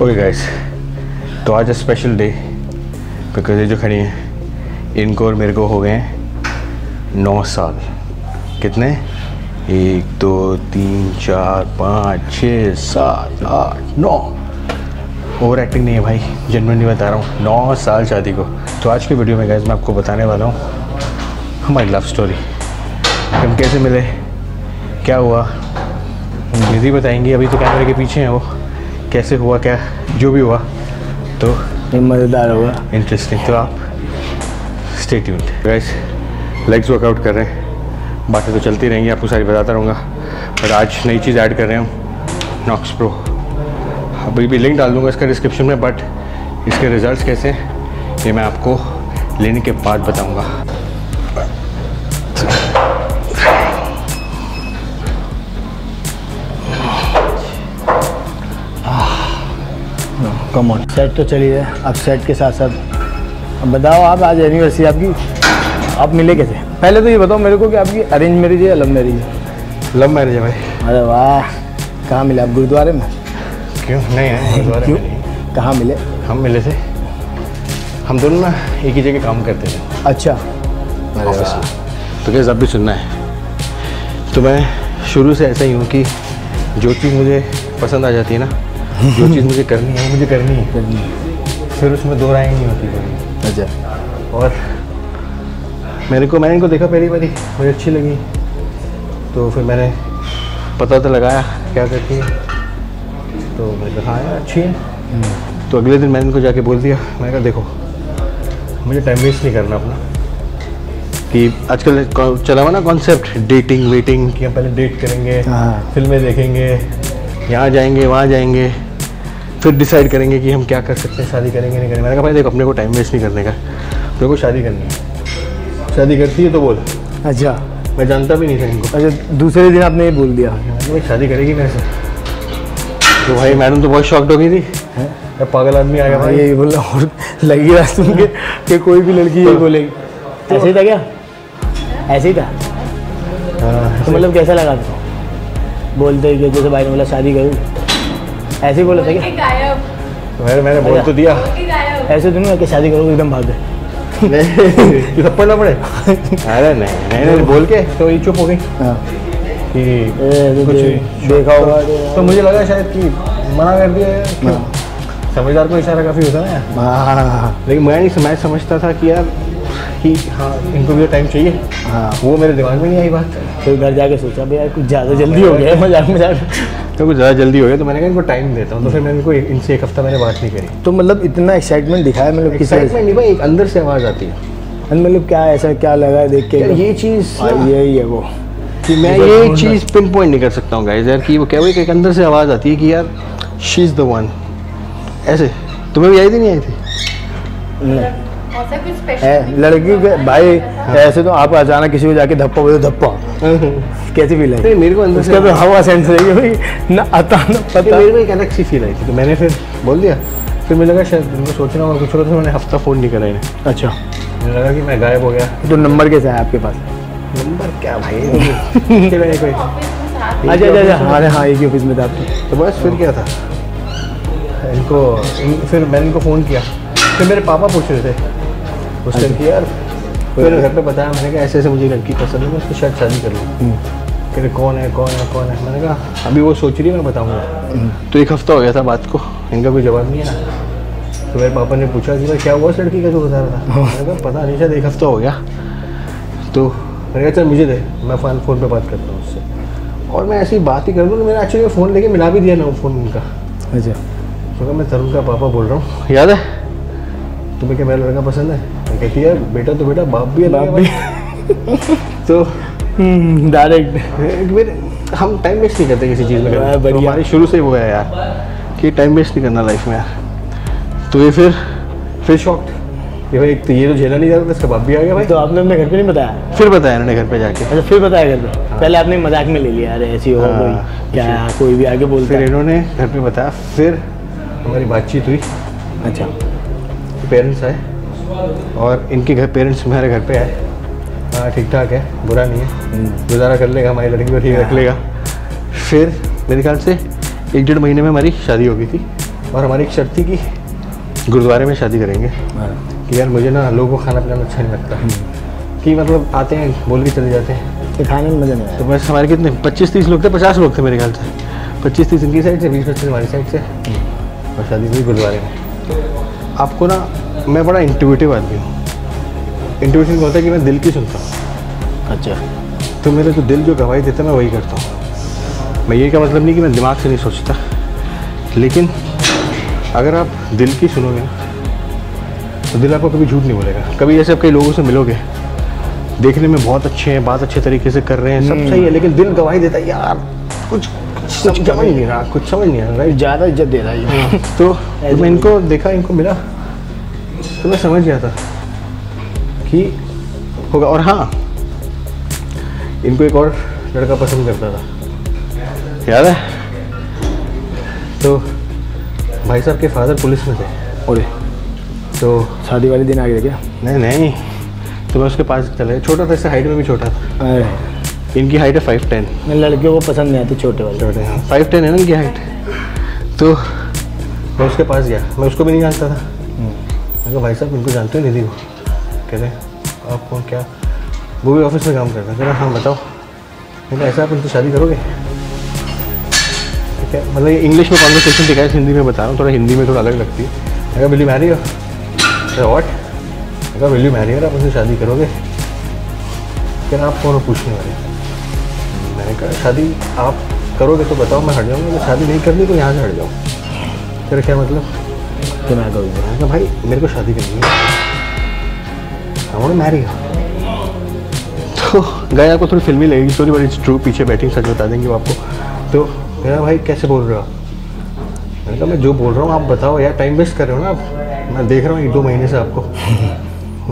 Okay guys, तो आज special day because ये जो खड़ी हैं इनको और मेरे को हो गए हैं 9 साल। कितने? 1 2 3 4 5 6 7 8 9। ओवर एक्टिंग नहीं है भाई, जेन्युइनली बता रहा हूँ, 9 साल शादी को। तो आज की वीडियो में गाइस मैं आपको बताने वाला हूँ हमारी लव स्टोरी। हम कैसे मिले, क्या हुआ, हम दीदी बताएंगी। अभी तो कैमरे के पीछे हैं वो, कैसे हुआ, क्या जो भी हुआ तो मज़ेदार होगा, इंटरेस्टिंग। तो आप stay tuned guys. Legs workout कर रहे हैं, बातें तो चलती रहेंगी, आपको सारी बताता रहूँगा। बट आज नई चीज़ ऐड कर रहे हैं हम, नॉक्स प्रो। अभी भी लिंक डाल दूँगा इसका डिस्क्रिप्शन में, बट इसके रिजल्ट्स कैसे हैं ये मैं आपको लेने के बाद बताऊँगा। Come on. सेट तो चली है, अब सेट के साथ साथ अब बताओ आप, आज एनिवर्सरी आपकी, आप मिले कैसे? पहले तो ये बताओ मेरे को कि आपकी अरेंज मैरिज है या लव मैरिज है? लव मैरिज है भाई। अरे वाह, कहाँ मिले आप? गुरुद्वारे में? क्यों नहीं है गुरुद्वारे क्यों? में नहीं। कहाँ मिले? हम मिले थे, हम दोनों ना एक ही जगह काम करते थे। अच्छा, ऑफिस में। तो क्या अब भी सुनना है, तो मैं शुरू से ऐसा ही हूँ कि जो चीज़ मुझे पसंद आ जाती है ना, जो चीज़ मुझे करनी है मुझे करनी है, फिर उसमें दो राय नहीं होती कोई। अच्छा। और मैंने इनको देखा पहली बारी, मुझे अच्छी लगी, तो फिर मैंने पता तो लगाया क्या करती है, तो मैंने कहा हाँ यार अच्छी है। तो अगले दिन मैंने इनको जाके बोल दिया, मैंने कहा देखो मुझे टाइम वेस्ट नहीं करना अपना, कि आजकल चला हुआ ना कॉन्सेप्ट डेटिंग वेटिंग, कि हम पहले डेट करेंगे, फिल्में देखेंगे, यहाँ जाएंगे वहाँ जाएंगे, फिर डिसाइड करेंगे कि हम क्या कर सकते हैं, शादी करेंगे नहीं करेंगे। मैंने कहा भाई देखो अपने को टाइम वेस्ट नहीं करने का, मेरे को शादी करनी है। शादी करती है तो बोल। अच्छा, मैं जानता भी नहीं था इनको। अच्छा, दूसरे दिन आपने ये बोल दिया? भाई शादी करेगी मेरे से? तो भाई मैडम तो बहुत शॉक्ड हो गई थी, पागल आदमी आ गया भाई। यही बोला, और लगी रहा सुन के कि कोई भी लड़की ये बोलेगी। ऐसे ही था क्या? ऐसे ही था? तो मतलब कैसा लगा था बोलते कि जैसे भाई ने बोला शादी करूँ, ऐसे ही बोला था क्या? मैंने बोल तो दिया ऐसे तो नहीं कि शादी करो एकदम भाग गए? थप्पड़ ना पड़े। अरे नहीं बोल के तो ये चुप हो गई कि कुछ देखा होगा, तो मुझे लगा शायद कि मना कर दिया। समझदार को इशारा काफ़ी होता है ना, लेकिन मैं समझता था कि यार कि हाँ इनको भी टाइम चाहिए। हाँ, वो मेरे दिमाग में नहीं आई बात। तो घर जाके सोचा भाई यार कुछ ज़्यादा जल्दी हो गया, मजाक तो कुछ ज़्यादा जल्दी हो गया, तो मैंने कहा इनको टाइम देता हूँ। तो फिर मैंने इनको इनसे एक हफ्ता मैंने बात नहीं करी। तो मतलब इतना एक्साइटमेंट दिखाया, मतलब किसी एक्साइटमेंट नहीं भाई, एक अंदर से आवाज़ आती है। मतलब क्या ऐसा क्या लगा देख के? ये चीज़ यही है वो, कि मैं ये चीज़ पिन पॉइंट नहीं कर सकता हूँ गाइस यार, कि वो क्या वो एक अंदर से आवाज़ आती है कि यार शी इज़ द वन। ऐसे तुम्हें भी आई थी नहीं आई थी? ऐसा कुछ स्पेशल लड़की के भाई ऐसे तो आप अचानक किसी को जाके धप्पा बोलो, धप्पा कैसी फील आई? मेरे को अंदर से तो हवा सेंस रही है भाई, ना आता ना पता। मेरे को एक अलग सी फील आई थी, तो मैंने फिर बोल दिया। फिर मुझे लगा शायद उनको सोचना होगा कुछ होगा, तो मैंने हफ्ता फ़ोन नहीं करा इन्हें। अच्छा, मुझे लगा कि मैं गायब हो गया। तो नंबर कैसे है आपके पास? नंबर क्या भाई अच्छा, हमारे हाँ एक ही ऑफिस में था आपके। तो बस फिर क्या था, फिर मैंने इनको फ़ोन किया। फिर मेरे पापा पूछ रहे थे उस टाइम कि यार, फिर घर पे बताया मैंने कहा ऐसे मुझे लड़की पसंद है, मैं उसको शायद शादी कर लूँ। कह रहे कौन है? मैंने कहा अभी वो सोच रही है, मैं बताऊँगा। तो एक हफ्ता हो गया था बात को, इनका कोई जवाब नहीं है ना। तो मेरे पापा ने पूछा कि भाई क्या हुआ उस लड़की का जो बता रहा था? मैंने कहा पता नहीं, शायद एक हफ्ता हो गया। तो मैंने कहा चल मुझे दे, मैं फ़ोन पे बात करता हूँ उससे। और मैं ऐसी बात ही कर दूँ, मैंने एक्चुअली फ़ोन लेके मिला भी दिया ना वो फ़ोन उनका। अच्छा, तो मैं तरुण का पापा बोल रहा हूँ, याद है तुम्हें क्या मेरा लड़का पसंद है? मैं कहती है बेटा तो बेटा बाप भी है, बाप भी। तो डायरेक्ट हम टाइम वेस्ट नहीं करते किसी चीज़ में, तो हमारी शुरू से वो है यार कि टाइम वेस्ट नहीं करना लाइफ में यार। तो ये फिर शॉक्ड कि भाई एक तो ये तो झेला नहीं जा रहा था, इसका बाप भी आ गया भाई। तो आपने अपने घर पे नहीं बताया? फिर बताया इन्होंने घर पे जाके। अच्छा, फिर बताया घर पे? पहले आपने मजाक में ले लिया अरे ऐसी हो कोई क्या, कोई भी आगे बोलता है। फिर इन्होंने घर पे बताया, फिर हमारी बातचीत हुई। अच्छा, पेरेंट्स आए और इनके घर पेरेंट्स हमारे घर पे आए। हाँ ठीक ठाक है, बुरा नहीं है, गुजारा कर लेगा, हमारी लड़की को ठीक रख लेगा। फिर मेरे ख्याल से 1-1.5 महीने में हमारी शादी हो गई थी। और हमारी एक शर्त थी कि गुरुद्वारे में शादी करेंगे कि यार मुझे ना लोगों को खाना पिलाना अच्छा नहीं लगता कि मतलब आते हैं बोल के चले जाते हैं तो खाने में मज़ा नहीं आया। तो बस हमारे कितने 25-30 लोग थे, 50 लोग थे मेरे ख्याल से, 25-30 इनकी साइड से, 20-25 हमारी साइड से, और शादी हुई गुरुद्वारे में। आपको ना मैं बड़ा इंट्यूटिव आदमी हूँ। इंट्यूशन होता है कि मैं दिल की सुनता हूँ। अच्छा, तो मेरा जो दिल जो गवाही देता है मैं वही करता हूँ। मैं ये का मतलब नहीं कि मैं दिमाग से नहीं सोचता, लेकिन अगर आप दिल की सुनोगे ना तो दिल आपको कभी झूठ नहीं बोलेगा। कभी जैसे आप कई लोगों से मिलोगे, देखने में बहुत अच्छे हैं, बात अच्छे तरीके से कर रहे हैं, सब सही है, लेकिन दिल गवाही देता है यार कुछ समझ नहीं रहा, कुछ समझ नहीं आ रहा, राइट? ज़्यादा इज्जत दे रहा है। तो मैं इनको देखा, इनको मिला, तो मैं समझ गया था कि होगा। और हाँ, इनको एक और लड़का पसंद करता था, याद है? तो भाई साहब के फादर पुलिस में थे। और तो शादी वाले दिन आ गया क्या? नहीं, तो मैं उसके पास चले, छोटा था, इससे हाइट में भी छोटा था। अरे इनकी हाइट है 5'10". लड़कियों को पसंद नहीं आती छोटे वाले। छोटे, हाँ 5'10" है ना इनकी हाइट। तो मैं उसके पास गया, मैं उसको भी नहीं जानता था। मैं कहा भाई साहब इनको जानते हो निधि को? कह रहे आप कौन, क्या? वो भी ऑफिस में काम करता है। कह रहा हाँ बताओ। मैं कहा ऐसा आप इनसे शादी करोगे? ठीक है, मतलब ये इंग्लिश में कॉन्वर्सेशन दिखाया, हिंदी में बता रहा हूँ, थोड़ा हिंदी में थोड़ा अलग लगती है। मैं कहा विल यू मैरी? व्हाट? मैं कहा विल यू मैरी, आप उनसे शादी करोगे? कह रहा आप कौन हो पूछने वाले? मैंने कहा शादी आप करोगे तो बताओ, मैं हट जाऊँगा, अगर शादी नहीं करनी तो यहाँ से हट जाऊँ। कह रहा क्या मतलब? तो मैं करूँगा। मैंने कहा भाई मेरे को शादी करनी है, आई वांट टू मैरी। तो गए, आपको थोड़ी फिल्मी लगेगी स्टोरी, बट इट्स ट्रू, पीछे बैटिंग सच बता देंगे वो आपको। तो मेरा भाई कैसे बोल रहे हो आप? मैंने कहा मैं जो बोल रहा हूँ आप बताओ यार, टाइम वेस्ट कर रहे हो ना आप। मैं देख रहा हूँ 1-2 महीने से आपको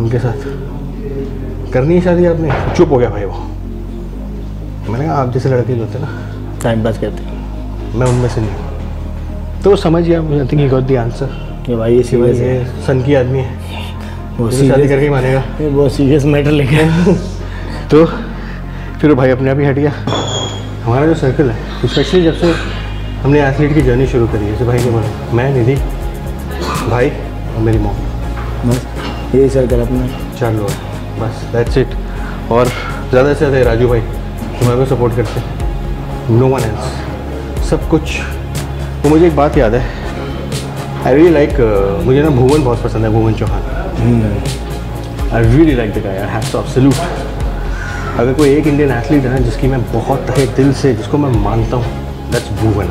उनके साथ करनी है शादी आपने। चुप हो गया भाई वो। मैंने कहा आप जैसे लड़के जो होते हैं ना टाइम पास करते हैं, मैं उनमें से नहीं हूँ। तो वो समझ गया, मुझे think he got the answer कि भाई ये कि सीरियस है, ये सन की आदमी है, वो वो शादी सीरियस करके ही मानेगा। बहुत सीरियस मैटर लेके। तो फिर वो भाई अपने आप ही हट गया। हमारा जो सर्कल है, स्पेशली जब से हमने एथलीट की जर्नी शुरू करी है, जैसे भाई ने बोला, मैं, निधि, भाई और मेरी मॉम, बस यही सर्कल अपना। 4 लोग, बस दैट्स इट। और ज़्यादा से ज़्यादा राजू भाई तुम्हारे को सपोर्ट करते हैं, नो वन एल्स, सब कुछ। तो मुझे एक बात याद है, आई रियली लाइक, मुझे ना भुवन बहुत पसंद है, Bhuvan Chauhan. I really like the guy, hats off, salute. अगर कोई एक इंडियन एथलीट है ना जिसकी मैं बहुत तहे दिल से, जिसको मैं मानता हूँ, दैट्स भुवन।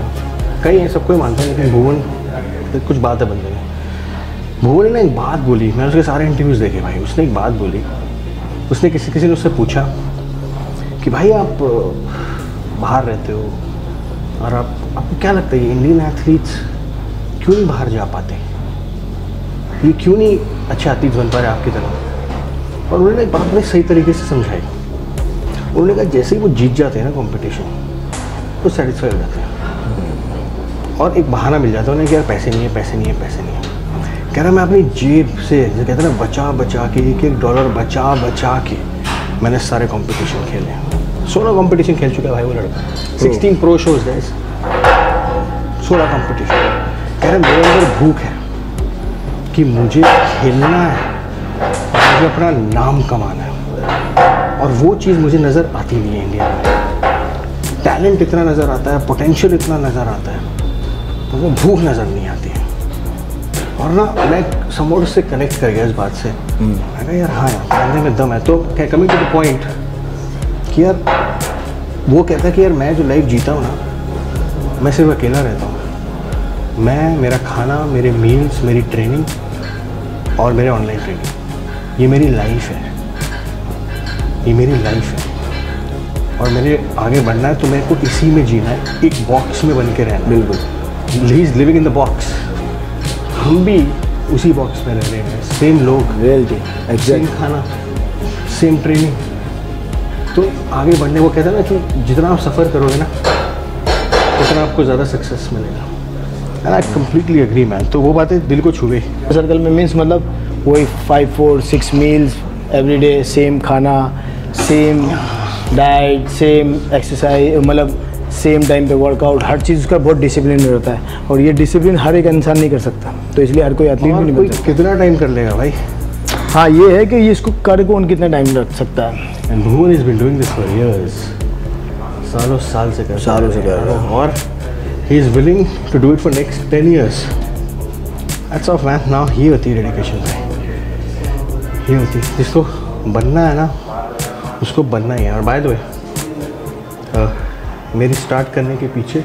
कई हैं, सबको मानता हूँ, लेकिन भुवन कुछ बात है बंदे में। भुवन ने एक बात बोली, मैंने उसके सारे इंटरव्यूज़ देखे भाई, उसने एक बात बोली। उसने किसी ने उससे पूछा कि भाई आप बाहर रहते हो और आपको क्या लगता है ये इंडियन एथलीट्स क्यों नहीं बाहर जा पाते, ये क्यों नहीं अच्छे एथलीट्स बन पा रहे आपकी तरह? और उन्होंने एक बात बड़ी सही तरीके से समझाई। उन्होंने कहा जैसे ही वो जीत जाते हैं ना कॉम्पिटिशन, तो सेटिस्फाई हो जाते हैं और एक बहाना मिल जाता है उन्हें कि यार पैसे नहीं है, पैसे नहीं है, पैसे नहीं है। कह रहा मैं अपनी जेब से, जो कहते हैं ना, बचा बचा के, $1-1 बचा बचा के मैंने सारे कंपटीशन खेले। 16 कंपटीशन खेल चुका है भाई वो लड़का, 16 प्रो शोज गाइस, 16 कंपटीशन। कह रहे मेरे अंदर भूख है कि मुझे खेलना है, मुझे अपना नाम कमाना है, और वो चीज़ मुझे नज़र आती नहीं है इंडिया में। टैलेंट इतना नज़र आता है, पोटेंशियल इतना नज़र आता है, तो वो भूख नज़र नहीं आती है। और ना मैं समोर से कनेक्ट कर गया इस बात से। मैं कहा यार हाँ यार, बंदे में दम है। तो कमिंग टू द पॉइंट कि यार वो कहता है कि यार मैं जो लाइफ जीता हूँ ना, मैं सिर्फ अकेला रहता हूँ। मैं, मेरा खाना, मेरे मील्स, मेरी ट्रेनिंग और मेरे ऑनलाइन ट्रेनिंग, ये मेरी लाइफ है, ये मेरी लाइफ है। और मेरे आगे बढ़ना है तो मेरे को इसी में जीना है, एक बॉक्स में बन के रहना। बिल्कुल, he is living in the box, हम भी उसी बॉक्स में रह रहे हैं। सेम लोग, रियलिटी, सेम खाना, सेम ट्रेनिंग। तो आगे बढ़ने, वो कहते हैं ना कि जितना आप सफ़र करोगे ना उतना आपको ज़्यादा सक्सेस मिलेगा। And I completely agree man. तो वो बातें दिल को छू गई। सर्कल में मीन्स मतलब वही 5-4-6 मील्स एवरीडे, सेम खाना, सेम डाइट, सेम एक्सरसाइज, मतलब सेम टाइम पे वर्कआउट, हर चीज़ उसका बहुत डिसिप्लिन रहता है, और ये डिसिप्लिन हर एक इंसान नहीं कर सकता, तो इसलिए हर कोई एथलीट भी नहीं बन सकता। कितना टाइम कर लेगा भाई? हाँ, ये है कि ये इसको कर कौन कितना टाइम रख सकता है। And Bhuvan is been doing this for years, सालों साल से कर रहा है, और he is willing to do it for next 10 years। That's off man. Now ये होती है डेडिकेशन भाई, ये होती है। जिसको बनना है ना उसको बनना ही है। और बाय द वे मेरी स्टार्ट करने के पीछे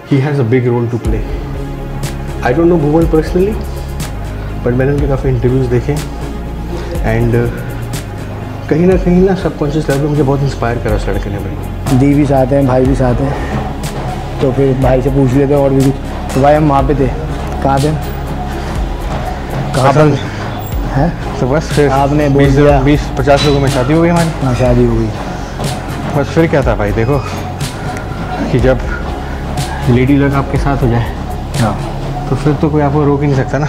ही has a big role to play. I don't know Bhuvan personally, but मैंने उनके काफ़ी इंटरव्यूज़ देखे, एंड कहीं ना सबकॉन्शियस लेवल पे मुझे बहुत इंस्पायर करा उस लड़के ने भाई। दी भी साथ हैं, भाई भी साथ हैं, तो फिर भाई से पूछ लेते हैं और भी कुछ। तो भाई हम वहाँ पे थे, कहाँ थे, कहाँ पर हैं? तो बस फिर आपने बोल दिया 20-50 लोगों में शादी हो गई हमारी। हाँ, शादी हो गई। बस फिर क्या था भाई, देखो कि जब लेडी लग आपके साथ हो जाए, हाँ, तो फिर तो कोई आपको रोक ही नहीं सकता ना।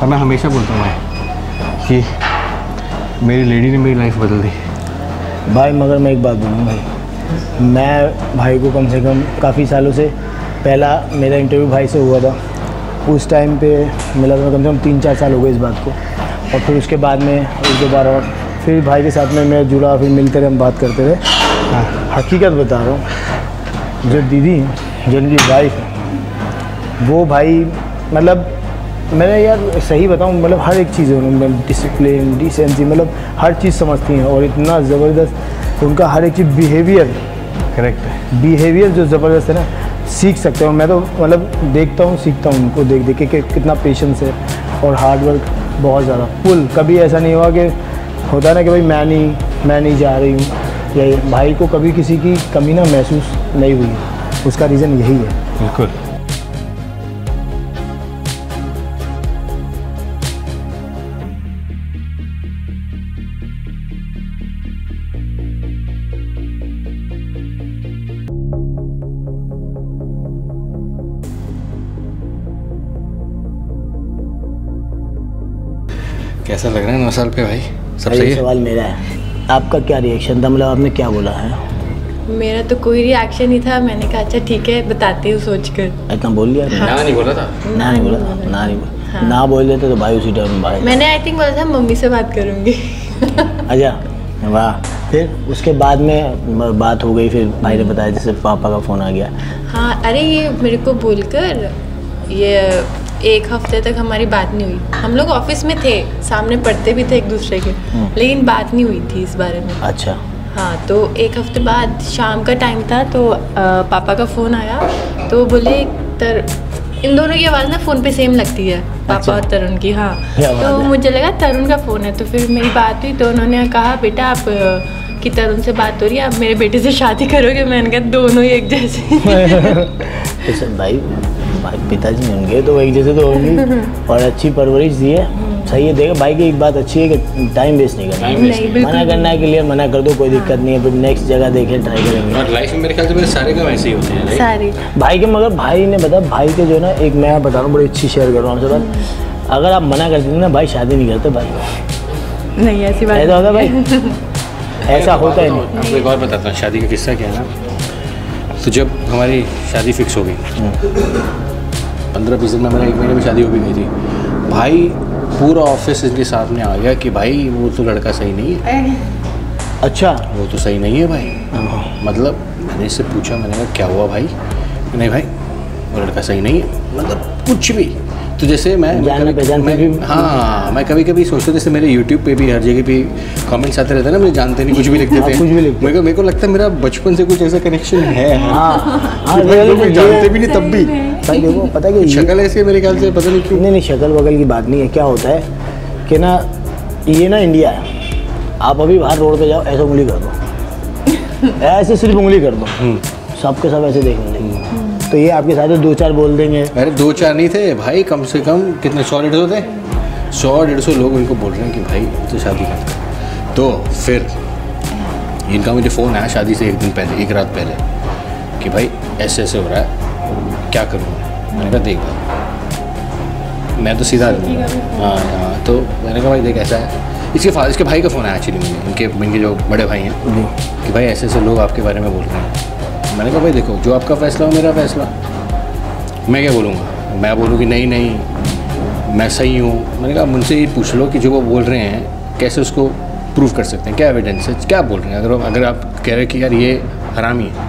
और मैं हमेशा बोलता हूँ भाई कि मेरी लेडी ने मेरी लाइफ बदल दी भाई। मगर मैं एक बात बोलूँ भाई, मैं भाई को कम से कम काफ़ी सालों से, पहला मेरा इंटरव्यू भाई से हुआ था, उस टाइम पे मिला था, कम से कम 3-4 साल हो गए इस बात को, और फिर उसके बाद में एक दो बार और फिर भाई के साथ में मैं जुड़ा, फिर मिलते रहे, हम बात करते रहे। हाँ, हकीकत बता रहा हूँ, जो दीदी जिनकी वाइफ है वो भाई, मतलब मैंने यार सही बताऊँ, मतलब हर एक चीज़ है, डिसिप्लिन, डिसेंसी, मतलब हर चीज़ समझती हैं, और इतना ज़बरदस्त उनका हर एक चीज़, बिहेवियर, करेक्ट है, बिहेवियर जो ज़बरदस्त है ना, सीख सकते हो। मैं तो मतलब देखता हूँ, सीखता हूँ उनको देख देख के कि कितना पेशेंस है और हार्ड वर्क बहुत ज़्यादा फुल। कभी ऐसा नहीं हुआ कि होता है ना कि भाई मैं नहीं जा रही हूँ, या भाई को कभी किसी की कमी ना महसूस नहीं हुई, उसका रीज़न यही है। बिल्कुल। कैसा लग रहा है 9 साल पे भाई? सब सही है? सवाल मेरा है, आपका क्या रिएक्शन था, मतलब आपने क्या बोला है? मेरा तो कोई रिएक्शन नहीं था, मैंने कहा अच्छा ठीक है बताती हूँ सोच कर। इतना बोल लिया? हाँ। ना नहीं बोला था? ना नहीं बोला था, ना नहीं बोला। हाँ। ना बोल देते तो भाई उसी टाइम भाई। मैंने आई थिंक बोला था मम्मी से बात करूँगी। अच्छा, वाह। फिर उसके बाद में बात हो गई, फिर भाई ने बताया जैसे पापा का फ़ोन आ गया। हाँ, अरे ये मेरे को बोलकर ये 1 हफ्ते तक हमारी बात नहीं हुई। हम लोग ऑफिस में थे, सामने पढ़ते भी थे एक दूसरे के, लेकिन बात नहीं हुई थी इस बारे में। अच्छा। हाँ, तो 1 हफ्ते बाद शाम का टाइम था, तो पापा का फ़ोन आया, तो बोले इन दोनों की आवाज़ ना फ़ोन पे सेम लगती है, पापा अच्छा। और तरुण की। हाँ, तो मुझे लगा तरुण का फ़ोन है, तो फिर मेरी बात हुई, तो उन्होंने कहा बेटा आप कि तरुण से बात हो रही है, आप मेरे बेटे से शादी करोगे? मैंने कहा दोनों ही एक जैसे। भाई पिताजी होंगे तो एक जैसे तो होंगे, और अच्छी परवरिश दी है, सही है। देखो भाई की एक बात अच्छी है कि टाइम वेस्ट नहीं करना है, मना करना है क्लियर मना कर दो, कोई दिक्कत नहीं है, फिर नेक्स्ट जगह देखें, ट्राई करेंगे। और लाइफ में मेरे ख्याल से मेरे सारे काम ऐसे ही होते हैं सारे भाई के। मगर भाई ने बता, भाई के जो ना, एक मैं बता रहा हूँ बड़ी अच्छी शेयर कर रहा हूँ आपसे बात, अगर आप मना कर देते ना भाई, शादी नहीं करते भाई। नहीं, ऐसी बात ऐसा होता भाई, ऐसा होता है नहीं। आपको एक और बताता हूँ शादी का किस्सा क्या है ना। तो जब हमारी शादी फिक्स हो गई, 15-20 दिन में हमारे 1 महीने में शादी हो भी गई थी भाई, पूरा ऑफिस इनके सामने आ गया कि भाई वो तो लड़का सही नहीं है। अच्छा, वो तो सही नहीं है भाई। मतलब मैंने इससे पूछा, मैंने कहा क्या हुआ भाई? नहीं भाई वो लड़का सही नहीं है, मतलब कुछ भी। तो जैसे मैं हाँ, मैं कभी कभी सोचता हूँ, जैसे मेरे यूट्यूब पे भी हर जगह पे कमेंट्स आते रहते हैं ना, मुझे जानते नहीं कुछ भी लिखते थे, कुछ भी लिखते। मेरे को लगता है मेरा बचपन से कुछ ऐसा कनेक्शन है। हाँ, लोग जानते भी नहीं तब भी। भाई देखो पता है कि शक्ल ऐसी है मेरे ख्याल से, पता नहीं क्यों। नहीं, शक्ल वगल की बात नहीं है। क्या होता है कि ना, ये ना इंडिया है, आप अभी बाहर रोड पे जाओ, ऐसे उंगली कर दो, ऐसे सिर्फ उंगली कर दो, सबके सब ऐसे देखेंगे। तो ये आपके साथ 2-4 बोल देंगे। अरे 2-4 नहीं थे भाई, कम से कम कितने 100-150 थे, 100-150 लोग उनको बोल रहे हैं कि भाई तो शादी करते। तो फिर इनका मुझे फ़ोन आया शादी से 1 दिन पहले, 1 रात पहले, कि भाई ऐसे ऐसे हो रहा है, क्या करूँ? मैंने कहा देख, मैं तो सीधा हाँ, तो मैंने कहा भाई देख ऐसा है। इसके भाई का फ़ोन आया एक्चुअली मुझे, इनके जो बड़े भाई हैं, कि भाई ऐसे ऐसे लोग आपके बारे में बोल रहे हैं, मैंने कहा भाई देखो, जो आपका फैसला हो मेरा फैसला, मैं क्या बोलूँगा? मैं बोलूँ कि नहीं नहीं मैं सही हूँ? मैंने कहा मुझसे ये पूछ लो कि जो वो बोल रहे हैं कैसे उसको प्रूव कर सकते हैं, क्या एविडेंस है, क्या बोल रहे हैं? अगर आप कह रहे हैं कि यार ये हरामी है,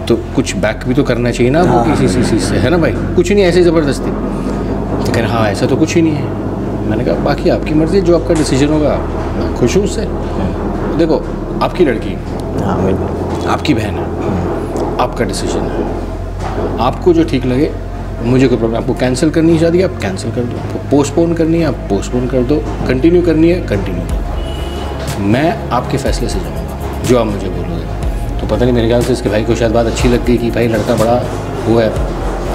तो कुछ बैक भी तो करना चाहिए ना आपको किसी चीज़ से, है ना भाई? कुछ नहीं ऐसे ज़बरदस्ती। तो कह रहे हाँ ऐसा तो कुछ ही नहीं है। मैंने कहा बाकी आपकी मर्ज़ी, जो आपका डिसीजन होगा मैं खुश हूँ उससे। देखो आपकी लड़की, आपकी बहन है, आपका डिसीजन है, आपको जो ठीक लगे, मुझे कोई प्रॉब्लम। आपको कैंसिल करनी है शादी, आप कैंसिल कर दो, आपको पोस्टपोन करनी है आप पोस्टपोन कर दो, कंटिन्यू करनी है कंटिन्यू कर दो, मैं आपके फैसले से जाऊँगा जो आप मुझे बोलोगे। तो पता नहीं मेरे ख्याल से इसके भाई को शायद बात अच्छी लग गई कि भाई लड़का बड़ा हुआ है,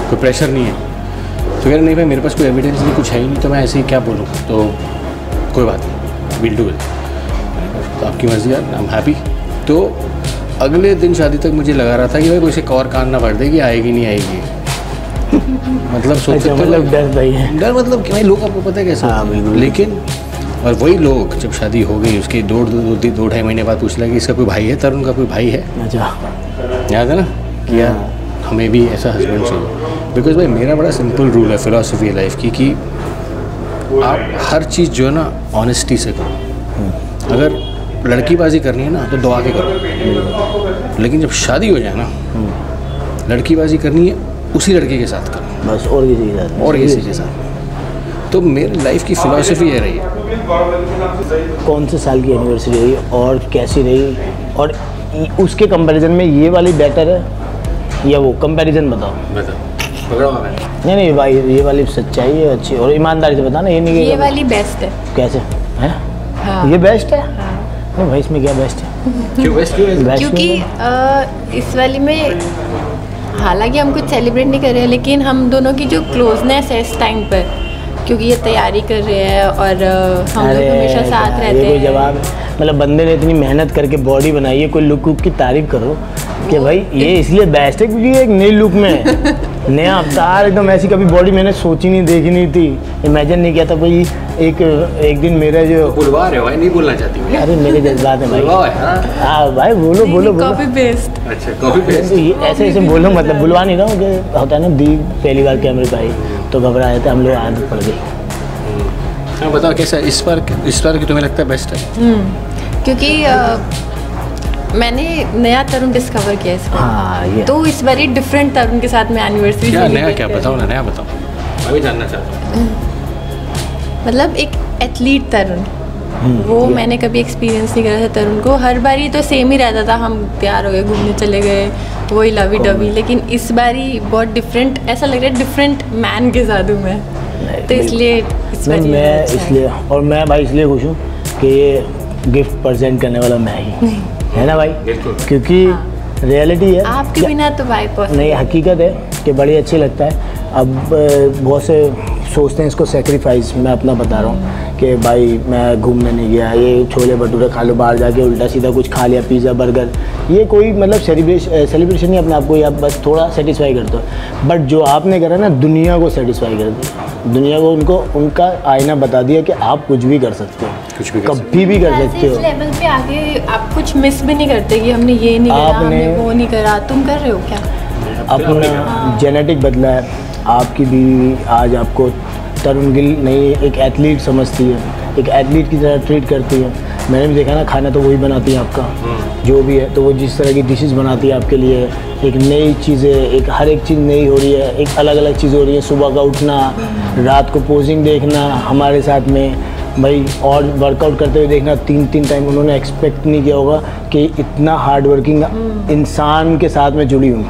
कोई प्रेशर नहीं है। तो कह रहे नहीं भाई मेरे पास कोई एविडेंस नहीं, कुछ है ही नहीं, तो मैं ऐसे ही क्या बोलूँ, तो कोई बात नहीं, विल डू इट। तो आपकी मर्ज़ी यार, आई एम हैप्पी। तो अगले दिन शादी तक मुझे लगा रहा था कि भाई कोई से और कान ना पड़ दे कि आएगी नहीं आएगी। मतलब सोच सकते हो डर भाई है, डर मतलब कि भाई लोग आपको पता है कैसे, लेकिन और वही लोग जब शादी हो गई उसके दो ढाई महीने बाद पूछ लिया कि इसका कोई भाई है, तरुण का कोई भाई है? अच्छा याद है ना कि यार हमें भी ऐसा हस्बैंड चाहिए। बिकॉज भाई मेरा बड़ा सिंपल रूल है, फिलॉसफी है लाइफ की, कि आप हर चीज़ जो है ना ऑनेस्टी से करो। अगर लड़कीबाजी करनी है ना तो दबा के करो, लेकिन जब शादी हो जाए ना, लड़कीबाजी करनी है उसी लड़के के साथ करो, बस, और किसी के साथ, और किसी के साथ। तो मेरी लाइफ की फ़िलॉसफी ये रही है। कौन से साल की एनिवर्सरी रही और कैसी रही, और उसके कंपैरिजन में ये वाली बेटर है या वो? कंपैरिजन बताओ। नहीं नहीं भाई, ये वाली सच्चाई है अच्छी, और ईमानदारी से बताना, ये नहीं ये वाली बेस्ट है। कैसे है? हाँ। ये बेस्ट है? हाँ। नहीं भाई इसमें क्या बेस्ट है? क्यों बेस्ट क्यों है? क्योंकि इस वाली में हालांकि हम कुछ सेलिब्रेट नहीं कर रहे हैं, लेकिन हम दोनों की जो क्लोजनेस है इस टाइम पर, क्योंकि ये तैयारी कर रहे हैं और हम लोग हमेशा साथ रहते हैं। कोई जवाब, मतलब बंदे ने इतनी मेहनत करके बॉडी बनाई है, कोई लुक की तारीफ करो कि भाई ये इसलिए बेस्ट है क्योंकि एक नई लुक में है, नया अवतार एकदम। ऐसी कभी बॉडी मैंने सोची नहीं, देखी नहीं थी, इमेजिन नहीं किया था भाई। एक दिन मेरा जो बुलवा रहे हो भाई, नहीं बोलना चाहती। अरे मेरे जज्बात है भाई। हाँ भाई बोलो बोलो बोलो। Copy paste. अच्छा कॉपी पेस्ट। ऐसे ऐसे बोलो, मतलब बुलवा नहीं रहा हूँ कि होता है ना, दी पहली बार कैमरे पे आई तो घबराए थे हम लोग, आदत पड़ गई। हाँ बताओ कैसा इस बार की तुम्हें लगता है बेस्ट है? क्योंकि मैंने नया तरुण डिस्कवर किया इसमें। हाँ ये तो इस बार डिफरेंट तरुण के साथ मैं एनिवर्सरी क्या नया, क्या बताओ ना, नया बताओ, मैं भी जानना चाहता हूँ। मतलब एक एथलीट तरुण, वो मैंने कभी एक्सपीरियंस नहीं करा था तरुण को। हर बार ही तो सेम ही रहता था, हम तैयार हो गए घूमने चले गए, वही लवी डवी। लेकिन इस बार ही बहुत डिफरेंट, ऐसा लग रहा है डिफरेंट मैन के साथ हूँ मैं, तो इसलिए मैं इसलिए, और मैं भाई इसलिए खुश हूँ कि ये गिफ्ट प्रेजेंट करने वाला मैं ही है ना भाई, क्योंकि रियलिटी है आपके बिना तो भाई नहीं, हकीकत है कि बड़ी अच्छी लगता है। अब बहुत से सोचते हैं इसको सेक्रीफाइस, मैं अपना बता रहा हूँ कि भाई मैं घूमने नहीं गया, ये छोले भटूरे खा लो बाहर जाके, उल्टा सीधा कुछ खा लिया, पिज़्ज़ा बर्गर, ये कोई मतलब सेलिब्रेशन नहीं अपने आप को, या बस थोड़ा सेटिस्फाई करते हो। बट जो आपने करा ना, दुनिया को सेटिस्फाई कर दिया, दुनिया को उनको उनका आईना बता दिया कि आप कुछ भी कर सकते हो, कुछ भी कभी भी कर सकते हो। इस लेवल पे आगे आप कुछ मिस भी नहीं करते कि हमने ये नहीं करा, हमने वो नहीं करा। तुम कर रहे हो क्या? अपना जेनेटिक बदला है। आपकी बीवी आज आपको तरुण गिल नहीं, एक एथलीट समझती है, एक एथलीट की तरह ट्रीट करती है। मैंने भी देखा ना, खाना तो वही बनाती है आपका, जो भी है, तो वो जिस तरह की डिशेस बनाती है आपके लिए, एक नई चीज़ें, एक हर एक चीज़ नई हो रही है, एक अलग अलग चीज़ हो रही है। सुबह का उठना, रात को पोजिंग देखना हमारे साथ में भाई, और वर्कआउट करते हुए देखना 3 टाइम। उन्होंने एक्सपेक्ट नहीं किया होगा कि इतना हार्ड वर्किंग इंसान के साथ में जुड़ी हूँ।